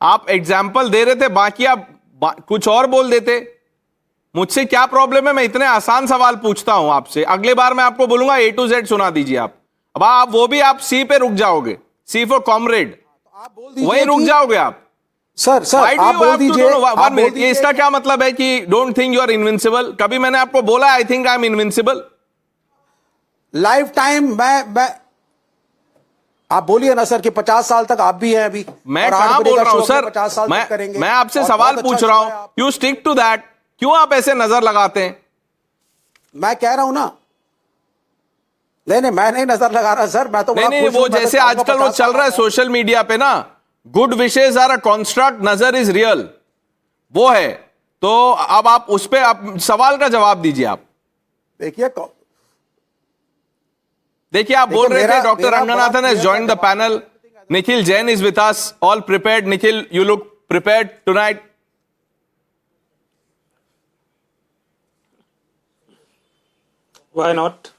आप एग्जाम्पल दे रहे थे, बाकी आप कुछ और बोल देते। मुझसे क्या प्रॉब्लम है? मैं इतने आसान सवाल पूछता हूं आपसे, अगले बार मैं आपको बोलूंगा A to Z सुना दीजिए आप। अब आप वो भी आप सी पे रुक जाओगे, सी फॉर कॉमरेड, आप बोल दीजिए वही रुक जाओगे आप। सर आप बोल दीजिए, वन मिनट, ये इसका क्या मतलब है कि don't think you are invincible? कभी मैंने आपको बोला I think I am invincible? Lifetime मैं आप बोलिए ना सर कि 50 साल तक आप भी हैं अभी। मैं कहां बोल रहा हूं सर, 50 साल तक करेंगे। मैं आपसे सवाल पूछ रहा हूं, यू स्टिक टू दैट। क्यों आप ऐसे नजर लगाते हैं? मैं कह रहा हूं ना, नहीं मैं नहीं नजर लगा रहा सर, मैं तो नहीं, वो जैसे आजकल वो चल रहा है सोशल मीडिया पे ना, good wishes are a construct, nazar is real, वो है। तो अब आप उस पे आप सवाल का जवाब दीजिए। आप देखिए आप बोल रहे थे doctor Ranganathan has joined the panel. Nikhil Jain is with us. All prepared. Nikhil, you look prepared tonight. Why not?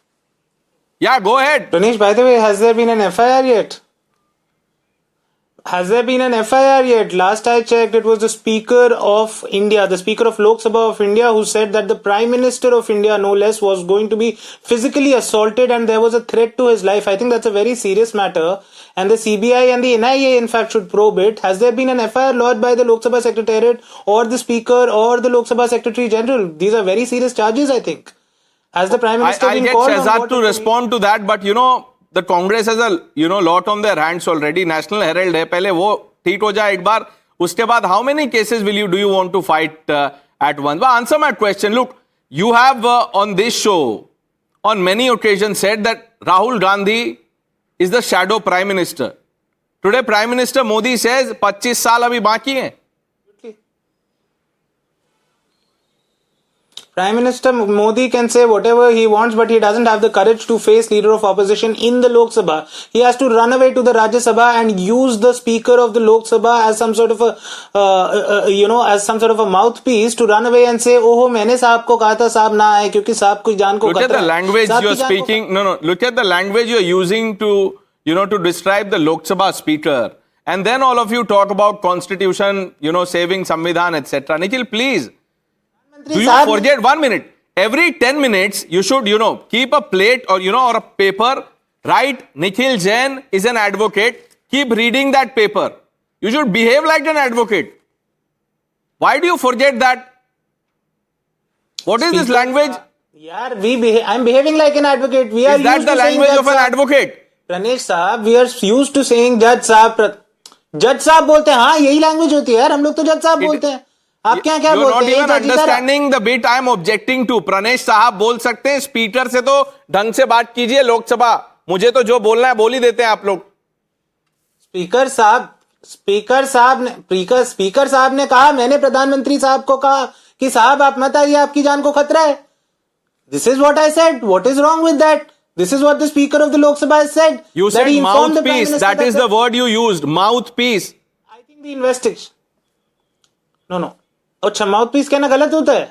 Yeah, go ahead. Pranesh, by the way, has there been an FIR yet? Has there been an FIR yet? Last I checked, it was the Speaker of India, the Speaker of Lok Sabha of India, who said that the Prime Minister of India, no less, was going to be physically assaulted and there was a threat to his life. I think that's a very serious matter. And the CBI and the NIA, in fact, should probe it. Has there been an FIR lodged by the Lok Sabha Secretariat or the Speaker or the Lok Sabha Secretary General? These are very serious charges, I think. Has the Prime Minister been called? I'll get Shehzad to respond to that, but you know, the Congress has a lot on their hands already. National Herald है, पहले वो ठीक हो जाए एक बार, उसके बाद how many cases do you want to fight at once? But answer my question. Look, you have on this show on many occasions said that Rahul Gandhi is the shadow prime minister. Today Prime Minister Modi says 25 साल अभी बाकी हैं. Prime Minister Modi can say whatever he wants, but he doesn't have the courage to face leader of opposition in the Lok Sabha. He has to run away to the Rajya Sabha and use the Speaker of the Lok Sabha as some sort of a, as some sort of a mouthpiece to run away and say, "Oh, मैंने साहब को कहा था साहब ना आए क्योंकि साहब की जान को खतरा है." Look at the language you are speaking. No. Look at the language you are using to to describe the Lok Sabha Speaker, and then all of you talk about Constitution, saving Samvidhan, etc. Nikhil, please. Do you forget 1 minute? Every 10 minutes, you should, keep a plate or, or a paper, write Nikhil Jain is an advocate. Keep reading that paper. You should behave like an advocate. Why do you forget that? What is this language? I'm behaving like an advocate. We are is that the language of an advocate? Pranesh Saab, we are used to saying Judge Saab. Judge Saab बोलते हैं, हाँ यही language होती है यार, हम लोग तो Judge Saab बोलते हैं. आप क्या बोलते हैं? You're not even understanding the bit I am objecting to. Pranesh साहब बोल सकते हैं, स्पीकर से तो ढंग से बात कीजिए लोकसभा. मुझे तो जो बोलना है बोल ही देते हैं आप लोग. स्पीकर साहब ने कहा, मैंने प्रधानमंत्री साहब को कहा कि साहब आप मत आइए, आपकी जान को खतरा है. This is what I said. What is wrong with that? This is what the Speaker of the Lok Sabha has said. You said mouthpiece. That is the word you used. Mouthpiece. I think the investigation. No. अच्छा, mouthpiece कहना गलत होता है?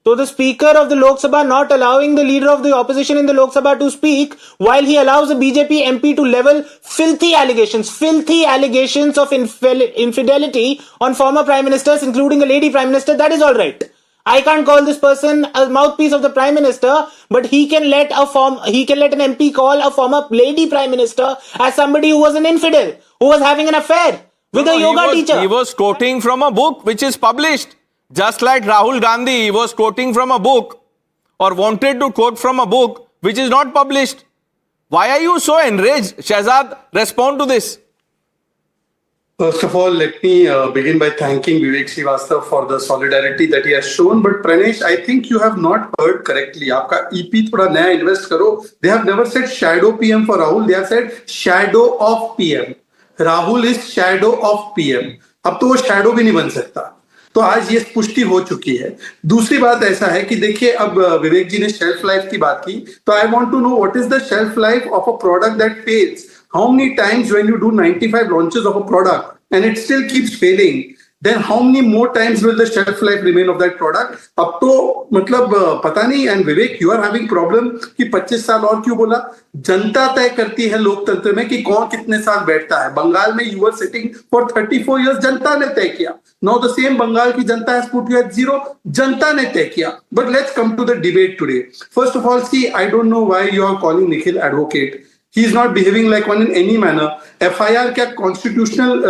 So the Speaker of the Lok Sabha not allowing the leader of the opposition in the Lok Sabha to speak while he allows a BJP MP to level filthy allegations of infidelity on former prime ministers, including a lady prime minister. That is all right. I can't call this person a mouthpiece of the prime minister, but he can let an MP call a former lady prime minister as somebody who was an infidel, who was having an affair with a yoga teacher. He was quoting from a book which is published. Just like Rahul Gandhi, he was quoting from a book or wanted to quote from a book which is not published. Why are you so enraged? Shehzad, respond to this. First of all, let me begin by thanking Vivek Srivastava for the solidarity that he has shown. But Pranesh, I think you have not heard correctly. आपका EP थोड़ा नया invest करो. They have never said shadow PM for Rahul. They have said shadow of PM. Rahul is shadow of PM. अब तो वो shadow भी नहीं बन सकता. तो आज ये पुष्टि हो चुकी है. दूसरी बात ऐसा है कि देखिए, अब विवेक जी ने शेल्फ लाइफ की बात की, तो I want to know what is the shelf life of a product that fails. How many times when you do 95 launches of a product and it still keeps failing. then how many more times will the shelf life remain of that product? अब तो मतलब पता नहीं. And Vivek, you are having problem कि 25 साल और क्यों बोला? जनता तय करती है लोकतंत्र में कि कौन कितने साल बैठता है. बंगाल में you were sitting for 34 years, जनता ने तय किया. Now the same बंगाल की जनता has put you at 0, जनता ने तय किया. But let's come to the debate today. First of all, see, I don't know why you are calling Nikhil advocate. He is not behaving like one in any manner. FIR क्या constitutional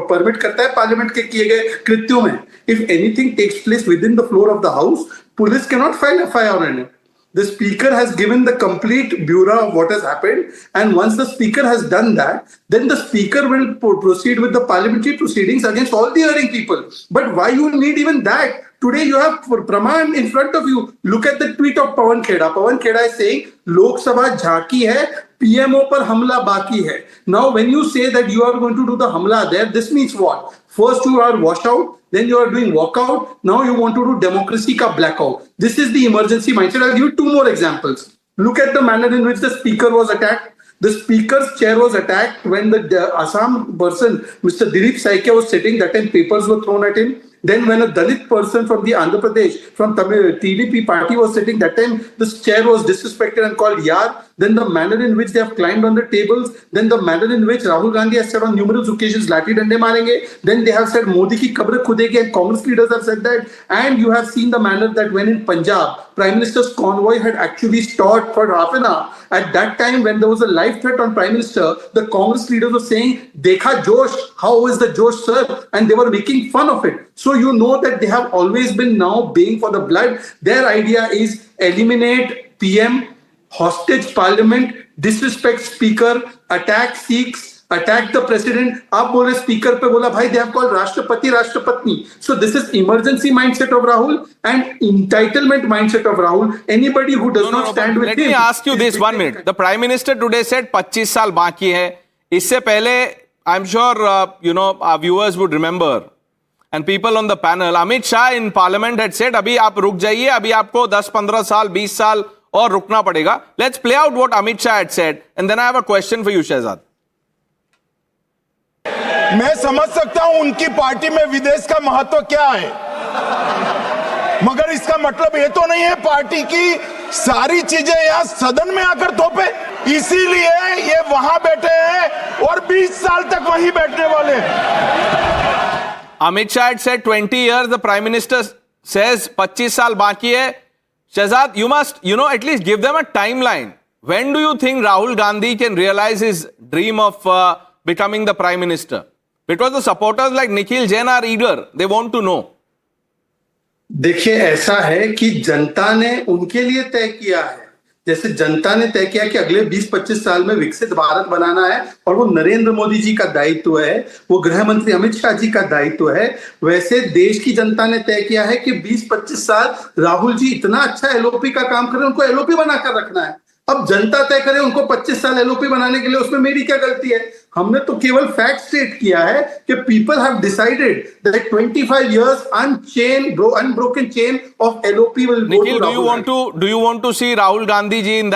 permit करता है parliament के किए गए कृत्यों में? If anything takes place within the floor of the house, police cannot file FIR on it. The speaker has given the complete bureau of what has happened, and once the speaker has done that, then the speaker will proceed with the parliamentary proceedings against all the erring people. But why you need even that? Today you have Praman in front of you. Look at the tweet of Pawan Kheda. Pawan Kheda is saying, Lok Sabha झांकी है, PMO पर हमला बाकी है. Now when you say that you are going to do the hamla there, this means what? First you are washed out, then you are doing walkout. Now you want to do democracy ka blackout. This is the emergency mindset. I'll give you 2 more examples. Look at the manner in which the speaker was attacked. The speaker's chair was attacked when the Assam person, Mr. Dilip Saikya, was sitting. That time papers were thrown at him. Then when a Dalit person from the Andhra Pradesh, from TDP party was sitting, that time the chair was disrespected and called Yar. Then the manner in which they have climbed on the tables, then the manner in which Rahul Gandhi has said on numerous occasions, Lati Dande marenge. Then they have said Modi ki kabr khudegi, and Congress leaders have said that. And you have seen the manner that when in Punjab, Prime Minister's convoy had actually stopped for half an hour. At that time, when there was a live threat on Prime Minister, the Congress leaders were saying, Dekha Josh, how is the Josh, sir? And they were making fun of it. So you know that they have always been now baying for the blood. Their idea is eliminate PM, hostage parliament, disrespect speaker, attack Sikhs, attack the president. आप बोले speaker पे बोला भाई they have called राष्ट्रपति राष्ट्रपत्नी. So this is emergency mindset of Rahul and entitlement mindset of Rahul. Anybody who does not stand with Let him. me ask you this 1 minute. The Prime Minister today said 25 साल बाकी है. इससे पहले I'm sure our viewers would remember and people on the panel, Amit Shah in Parliament had said अभी आप रुक जाइए, अभी आपको 10-15 साल 20 साल और रुकना पड़ेगा. Let's play out what Amit Shah had said and then I have a question for you, Shehzad. मैं समझ सकता हूं उनकी पार्टी में विदेश का महत्व क्या है, मगर इसका मतलब ये तो नहीं है पार्टी की सारी चीजें यहां सदन में आकर थोपे. इसीलिए ये वहां बैठे हैं और 20 साल तक वहीं बैठने वाले हैं. Amit Shah had said 20 years. The Prime Minister says 25 साल बाकी है. Shehzad, you must, at least give them a timeline. When do you think Rahul Gandhi can realize his dream of becoming the Prime Minister? Because the supporters like Nikhil Jain are eager. They want to know. देखिए ऐसा है कि जनता ने उनके लिए तय किया है. जैसे जनता ने तय किया कि अगले 20-25 साल में विकसित भारत बनाना है और वो नरेंद्र मोदी जी का दायित्व है, वो गृह मंत्री अमित शाह जी का दायित्व है, वैसे देश की जनता ने तय किया है कि 20-25 साल राहुल जी इतना अच्छा एलओपी का काम करें, उनको एलओपी बनाकर रखना है. अब जनता तय करे उनको 25 साल एलओपी बनाने के लिए, उसमें मेरी क्या गलती है? हमने तो केवल फैक्ट स्टेट किया है कि people have decided that 25 years unbroken chain of LOP will go to Nikhil, do you want to see Rahul Gandhi ji in that?